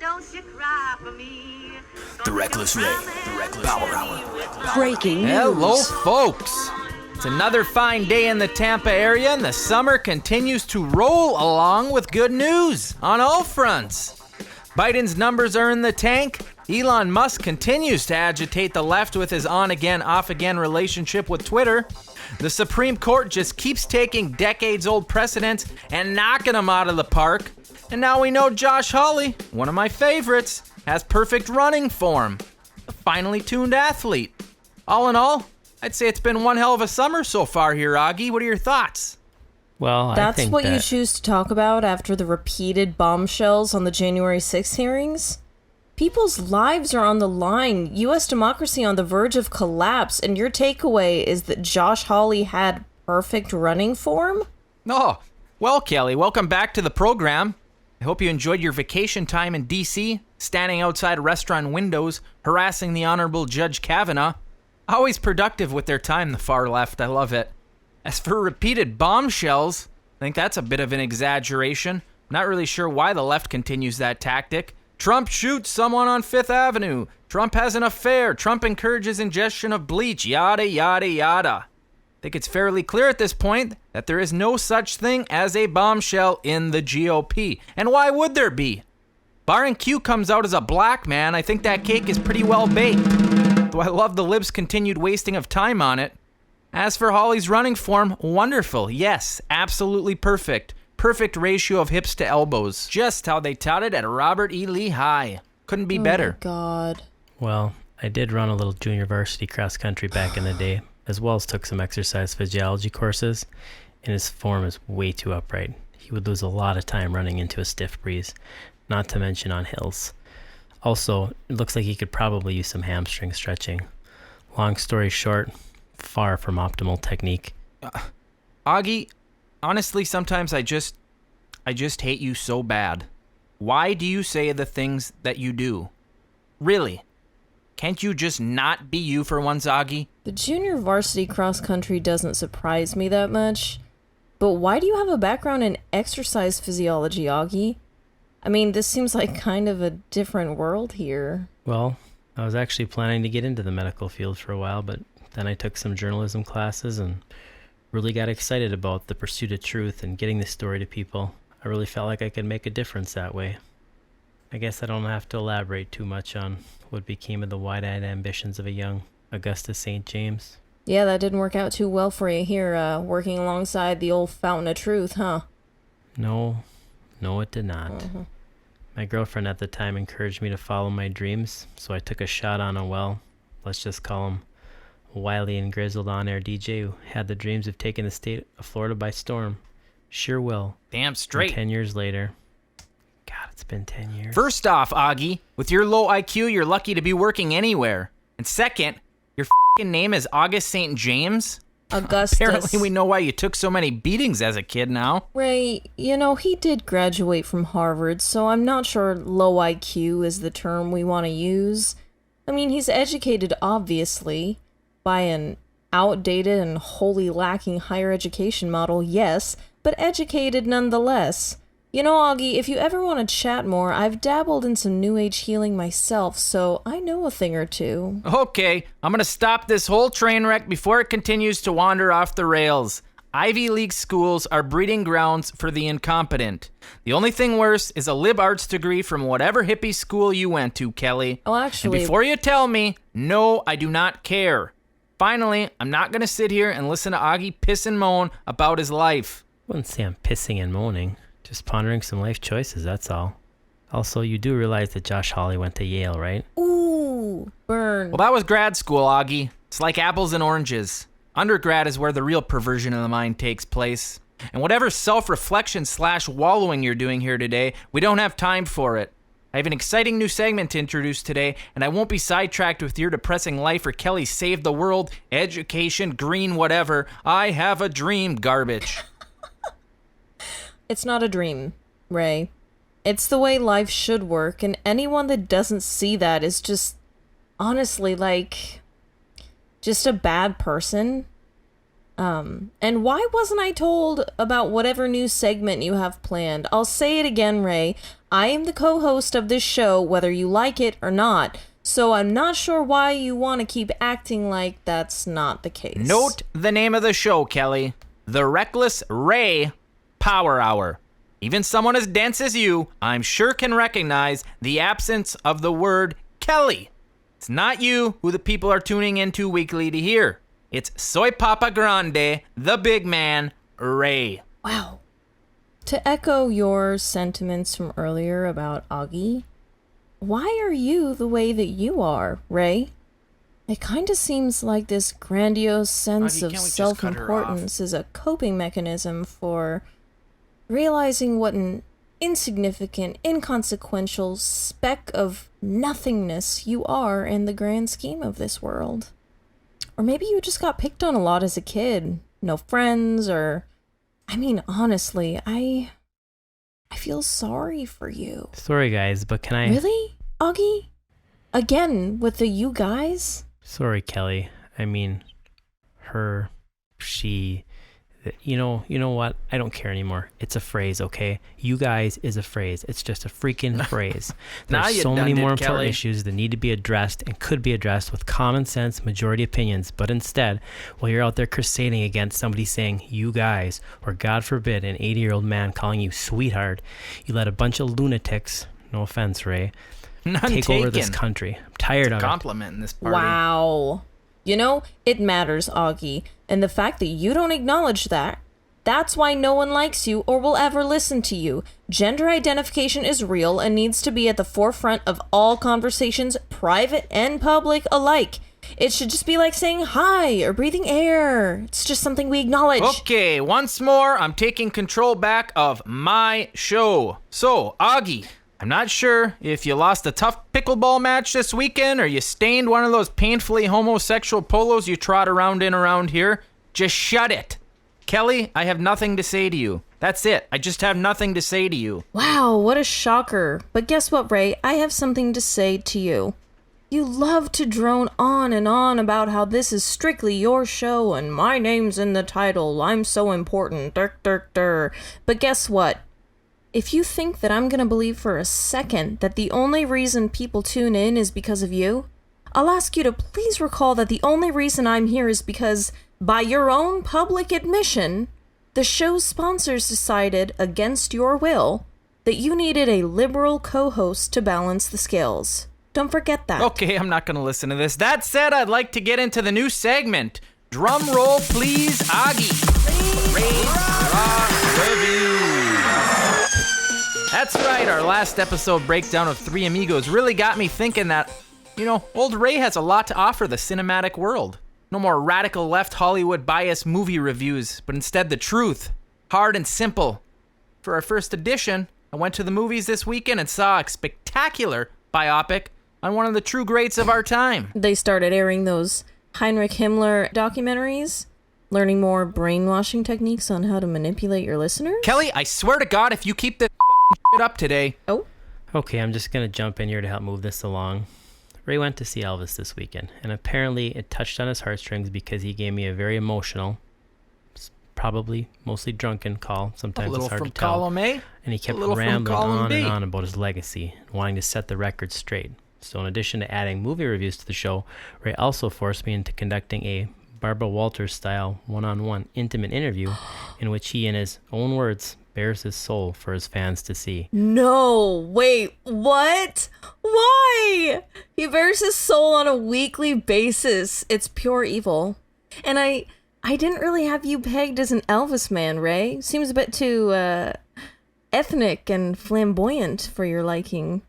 don't you cry for me. The Reckless Ray, the Reckless Power Hour. Breaking news. Hello, folks. It's another fine day in the Tampa area, and the summer continues to roll along with good news on all fronts. Biden's numbers are in the tank. Elon Musk continues to agitate the left with his on-again, off-again relationship with Twitter. The Supreme Court just keeps taking decades-old precedents and knocking them out of the park. And now we know Josh Hawley, one of my favorites, has perfect running form. A finely tuned athlete. All in all, I'd say it's been one hell of a summer so far here, Auggie. What are your thoughts? Well, That's what you choose to talk about after the repeated bombshells on the January 6th hearings? People's lives are on the line, U.S. democracy on the verge of collapse, and your takeaway is that Josh Hawley had perfect running form? Oh, well, Kelly, welcome back to the program. I hope you enjoyed your vacation time in D.C., standing outside restaurant windows, harassing the Honorable Judge Kavanaugh. Always productive with their time, the far left. I love it. As for repeated bombshells, I think that's a bit of an exaggeration. Not really sure why the left continues that tactic. Trump shoots someone on Fifth Avenue. Trump has an affair. Trump encourages ingestion of bleach. Yada, yada, yada. I think it's fairly clear at this point that there is no such thing as a bombshell in the GOP. And why would there be? Barring Q comes out as a black man, I think that cake is pretty well baked. Though I love the libs' continued wasting of time on it. As for Hawley's running form, wonderful. Yes, absolutely perfect. Perfect ratio of hips to elbows. Just how they touted at Robert E. Lee High. Couldn't be better. Oh, God. Well, I did run a little junior varsity cross country back in the day, as well as took some exercise physiology courses, and his form is way too upright. He would lose a lot of time running into a stiff breeze, not to mention on hills. Also, it looks like he could probably use some hamstring stretching. Long story short, far from optimal technique. Auggie, honestly, sometimes I just hate you so bad. Why do you say the things that you do? Really? Can't you just not be you for once, Auggie? The junior varsity cross country doesn't surprise me that much. But why do you have a background in exercise physiology, Auggie? I mean, this seems like kind of a different world here. Well, I was actually planning to get into the medical field for a while, but then I took some journalism classes and really got excited about the pursuit of truth and getting the story to people. I really felt like I could make a difference that way. I guess I don't have to elaborate too much on what became of the wide-eyed ambitions of a young Augustus St. James. Yeah, that didn't work out too well for you here, working alongside the old fountain of truth, huh? No, it did not. My girlfriend at the time encouraged me to follow my dreams, so I took a shot on a, let's just call him a wily and grizzled on-air DJ who had the dreams of taking the state of Florida by storm. Sure will. Damn straight. And 10 years later. God, it's been 10 years. First off, Auggie, with your low IQ, you're lucky to be working anywhere. And second, your f***ing name is August St. James? Augustus. Apparently we know why you took so many beatings as a kid now. Ray, he did graduate from Harvard, so I'm not sure low IQ is the term we want to use. I mean, he's educated, obviously, by an outdated and wholly lacking higher education model, yes, but educated nonetheless. Auggie, if you ever want to chat more, I've dabbled in some New Age healing myself, so I know a thing or two. Okay, I'm gonna stop this whole train wreck before it continues to wander off the rails. Ivy League schools are breeding grounds for the incompetent. The only thing worse is a lib arts degree from whatever hippie school you went to, Kelly. Oh, actually... And before you tell me, no, I do not care. Finally, I'm not gonna sit here and listen to Auggie piss and moan about his life. I wouldn't say I'm pissing and moaning. Just pondering some life choices, that's all. Also, you do realize that Josh Hawley went to Yale, right? Ooh, burn. Well, that was grad school, Auggie. It's like apples and oranges. Undergrad is where the real perversion of the mind takes place. And whatever self-reflection/wallowing you're doing here today, we don't have time for it. I have an exciting new segment to introduce today, and I won't be sidetracked with your depressing life or Kelly's save the world, education, green whatever. I have a dream garbage. It's not a dream, Ray. It's the way life should work, and anyone that doesn't see that is just, honestly, just a bad person. And why wasn't I told about whatever new segment you have planned? I'll say it again, Ray. I am the co-host of this show, whether you like it or not. So I'm not sure why you want to keep acting like that's not the case. Note the name of the show, Kelly. The Reckless Ray Power Hour. Even someone as dense as you, I'm sure, can recognize the absence of the word Kelly. It's not you who the people are tuning into weekly to hear. It's Soy Papa Grande, the big man, Ray. Wow. To echo your sentiments from earlier about Auggie, why are you the way that you are, Ray? It kind of seems like this grandiose sense Auggie, of can't we just cut her self-importance is a coping mechanism for realizing what an insignificant, inconsequential speck of nothingness you are in the grand scheme of this world. Or maybe you just got picked on a lot as a kid. No friends, or... I mean, honestly, I feel sorry for you. Sorry, guys, but can I... Really, Auggie? Again, with the you guys? Sorry, Kelly. I mean, her, she... You know what? I don't care anymore. It's a phrase, okay? You guys is a phrase. It's just a freaking phrase. There's so many more important issues that need to be addressed and could be addressed with common sense majority opinions. But instead, while you're out there crusading against somebody saying you guys, or God forbid, an 80-year-old man calling you sweetheart, you let a bunch of lunatics, no offense, Ray, take over this country. I'm tired of it. Compliment in this party. Wow. You know, it matters, Auggie, and the fact that you don't acknowledge that, that's why no one likes you or will ever listen to you. Gender identification is real and needs to be at the forefront of all conversations, private and public alike. It should just be like saying hi or breathing air. It's just something we acknowledge. Okay, once more, I'm taking control back of my show. So, Auggie, I'm not sure if you lost a tough pickleball match this weekend or you stained one of those painfully homosexual polos you trot around in around here. Just shut it. Kelly, I have nothing to say to you. That's it. I just have nothing to say to you. Wow, what a shocker. But guess what, Ray? I have something to say to you. You love to drone on and on about how this is strictly your show and my name's in the title. I'm so important. But guess what? If you think that I'm gonna believe for a second that the only reason people tune in is because of you, I'll ask you to please recall that the only reason I'm here is because, by your own public admission, the show's sponsors decided, against your will, that you needed a liberal co-host to balance the scales. Don't forget that. Okay, I'm not gonna listen to this. That said, I'd like to get into the new segment. Drum roll, please, Auggie. Ray's Rock Review. That's right, our last episode breakdown of Three Amigos really got me thinking that, old Ray has a lot to offer the cinematic world. No more radical left Hollywood bias movie reviews, but instead the truth, hard and simple. For our first edition, I went to the movies this weekend and saw a spectacular biopic on one of the true greats of our time. They started airing those Heinrich Himmler documentaries, learning more brainwashing techniques on how to manipulate your listeners. Kelly, I swear to God, if you keep this shit up today. Oh? Okay, I'm just going to jump in here to help move this along. Ray went to see Elvis this weekend, and apparently it touched on his heartstrings because he gave me a very emotional, probably mostly drunken call. Sometimes it's hard to tell. Column A, and he kept rambling on and on about his legacy and wanting to set the record straight. So in addition to adding movie reviews to the show, Ray also forced me into conducting a Barbara Walters-style one-on-one intimate interview in which he, in his own words, bears his soul for his fans to see. No, wait, what? Why? He bears his soul on a weekly basis. It's pure evil. And I didn't really have you pegged as an Elvis man, Ray. Seems a bit too, ethnic and flamboyant for your liking.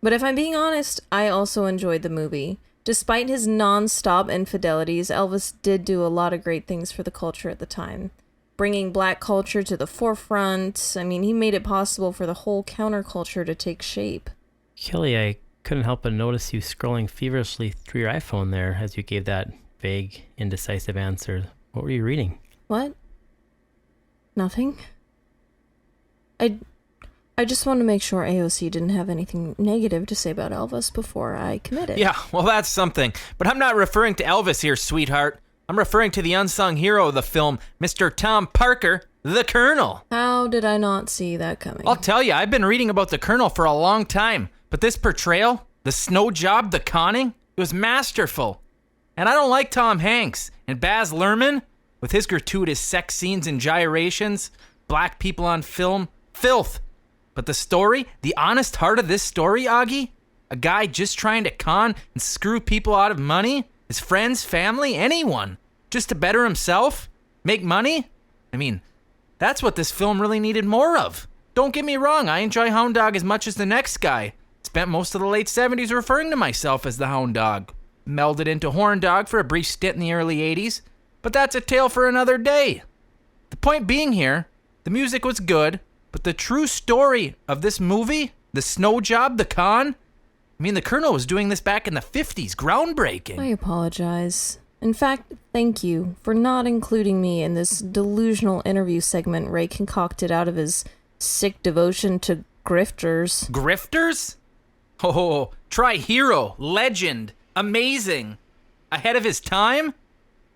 But if I'm being honest, I also enjoyed the movie. Despite his non-stop infidelities, Elvis did do a lot of great things for the culture at the time. Bringing black culture to the forefront. I mean, he made it possible for the whole counterculture to take shape. Kelly, I couldn't help but notice you scrolling feverishly through your iPhone there as you gave that vague, indecisive answer. What were you reading? What? Nothing. I just want to make sure AOC didn't have anything negative to say about Elvis before I committed. Yeah, well, that's something. But I'm not referring to Elvis here, sweetheart. I'm referring to the unsung hero of the film, Mr. Tom Parker, the Colonel. How did I not see that coming? I'll tell you, I've been reading about the Colonel for a long time, but this portrayal, the snow job, the conning, it was masterful. And I don't like Tom Hanks and Baz Luhrmann with his gratuitous sex scenes and gyrations, black people on film, filth. But the story, the honest heart of this story, Auggie, a guy just trying to con and screw people out of money, his friends, family, anyone, just to better himself, make money. I mean, that's what this film really needed more of. Don't get me wrong, I enjoy Hound Dog as much as the next guy. Spent most of the late 70s referring to myself as the Hound Dog. Melded into Horn Dog for a brief stint in the early 80s, but that's a tale for another day. The point being here, the music was good, but the true story of this movie, the snow job, the con, I mean, the Colonel was doing this back in the 50s, groundbreaking. I apologize. In fact, thank you for not including me in this delusional interview segment Ray concocted out of his sick devotion to grifters. Grifters? Oh, try hero, legend, amazing, ahead of his time?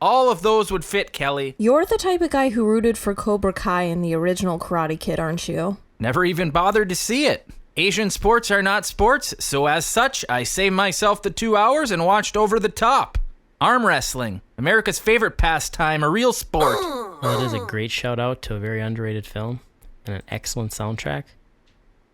All of those would fit, Kelly. You're the type of guy who rooted for Cobra Kai in the original Karate Kid, aren't you? Never even bothered to see it. Asian sports are not sports, so as such, I saved myself the 2 hours and watched Over the Top. Arm wrestling, America's favorite pastime, a real sport. Well, it is a great shout out to a very underrated film and an excellent soundtrack.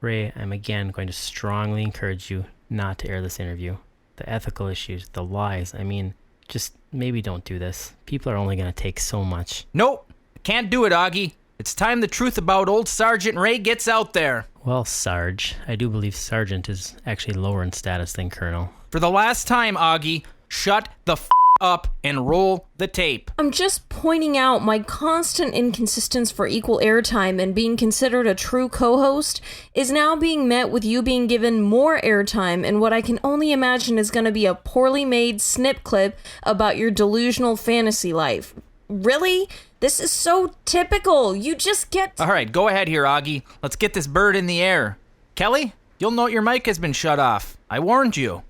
Ray, I'm again going to strongly encourage you not to air this interview. The ethical issues, the lies, I mean, just maybe don't do this. People are only going to take so much. Nope, can't do it, Auggie. It's time the truth about old Sergeant Ray gets out there. Well, Sarge, I do believe Sergeant is actually lower in status than Colonel. For the last time, Auggie, shut the up and roll the tape. I'm just pointing out my constant inconsistency for equal airtime and being considered a true co-host is now being met with you being given more airtime and what I can only imagine is going to be a poorly made snip clip about your delusional fantasy life. Really? This is so typical. You just get... All right, go ahead here, Auggie. Let's get this bird in the air. Kelly, you'll note your mic has been shut off. I warned you.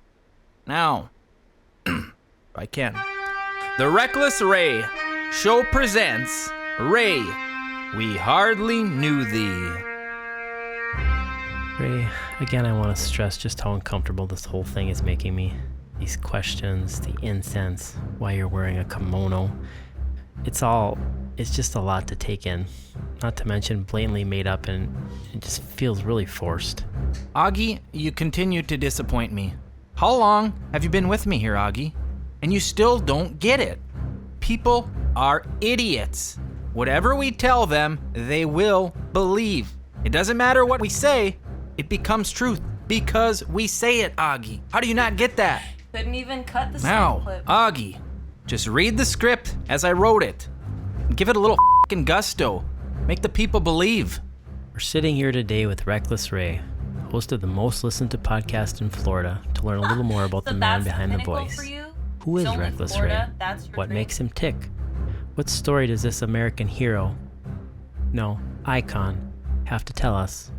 Now... I can. The Reckless Ray show presents Ray, We Hardly Knew Thee. Ray, again, I want to stress just how uncomfortable this whole thing is making me. These questions, the incense, why you're wearing a kimono. It's just a lot to take in. Not to mention blatantly made up, and it just feels really forced. Auggie, you continue to disappoint me. How long have you been with me here, Auggie? And you still don't get it. People are idiots. Whatever we tell them, they will believe. It doesn't matter what we say, it becomes truth because we say it, Auggie. How do you not get that? Couldn't even cut the Now, sound clip. Auggie, just read the script as I wrote it. Give it a little f***ing gusto. Make the people believe. We're sitting here today with Reckless Ray, host of the most listened to podcast in Florida, to learn a little more about the man behind the voice. Who is Reckless Ray? What makes him tick? What story does this American hero, no, icon, have to tell us?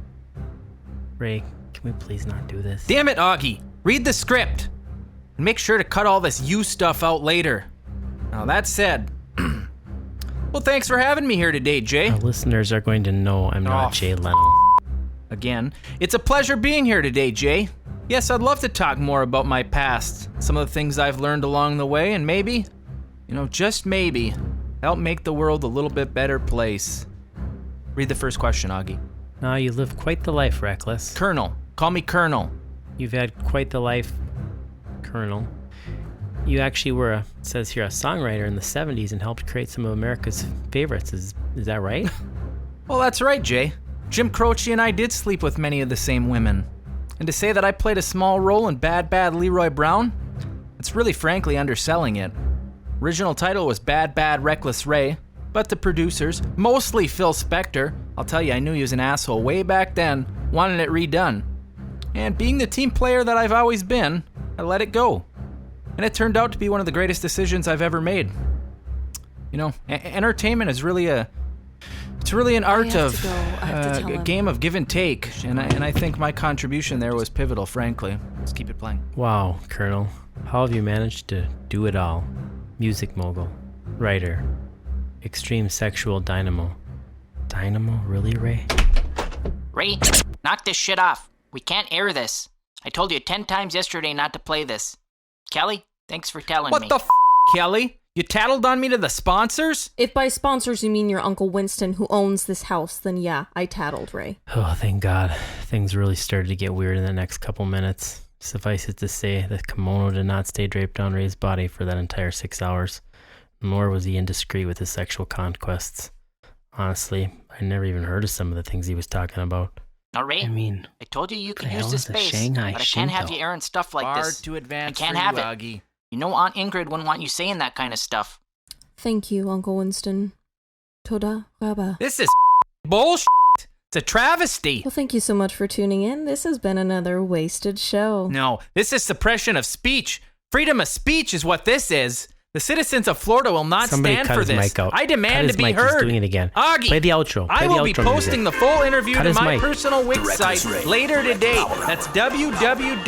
Ray, can we please not do this? Damn it, Auggie. Read the script. And make sure to cut all this you stuff out later. Now, that said, well, thanks for having me here today, Jay. Our listeners are going to know I'm not Jay Leno. Again, it's a pleasure being here today, Jay. Yes, I'd love to talk more about my past, some of the things I've learned along the way, and maybe, just maybe, help make the world a little bit better place. Read the first question, Auggie. Now, you live quite the life, Reckless. Colonel. Call me Colonel. You've had quite the life, Colonel. You actually were, it says here, a songwriter in the 70s and helped create some of America's favorites. Is that right? Well, that's right, Jay. Jim Croce and I did sleep with many of the same women. And to say that I played a small role in Bad Bad Leroy Brown, it's really frankly underselling it. Original title was Bad Bad Reckless Ray, but the producers, mostly Phil Spector, I'll tell you, I knew he was an asshole way back then, wanted it redone. And being the team player that I've always been, I let it go. And it turned out to be one of the greatest decisions I've ever made. Entertainment is really it's really an art of a game of give and take, and I think my contribution there was pivotal, frankly. Let's keep it playing. Wow, Colonel. How have you managed to do it all? Music mogul, writer, extreme sexual dynamo, Dynamo? Really, Ray? Ray, knock this shit off. We can't air this. I told you 10 times yesterday not to play this. Kelly, thanks for telling me. What the Kelly? You tattled on me to the sponsors? If by sponsors you mean your Uncle Winston who owns this house, then yeah, I tattled, Ray. Oh, thank God. Things really started to get weird in the next couple minutes. Suffice it to say, the kimono did not stay draped on Ray's body for that entire 6 hours. Nor was he indiscreet with his sexual conquests. Honestly, I never even heard of some of the things he was talking about. Now, Ray, I mean, I told you could the use hell this is a space, Shanghai but I can't have Shinto? you airing stuff like Far this. too advanced I can't for have you, it. Auggie. You know Aunt Ingrid wouldn't want you saying that kind of stuff. Thank you, Uncle Winston. Toda Rabba. This is bullshit. It's a travesty. Well, thank you so much for tuning in. This has been another wasted show. No, this is suppression of speech. Freedom of speech is what this is. The citizens of Florida will not somebody stand cut for his this. mic out. I demand cut to his be mic. heard. He's doing it again. Augie, Play the outro. Play I the will be outro posting music. the full interview Cut to his my mic. personal Wix Reckless site Ray. later today. Power. That's www.rec.rec.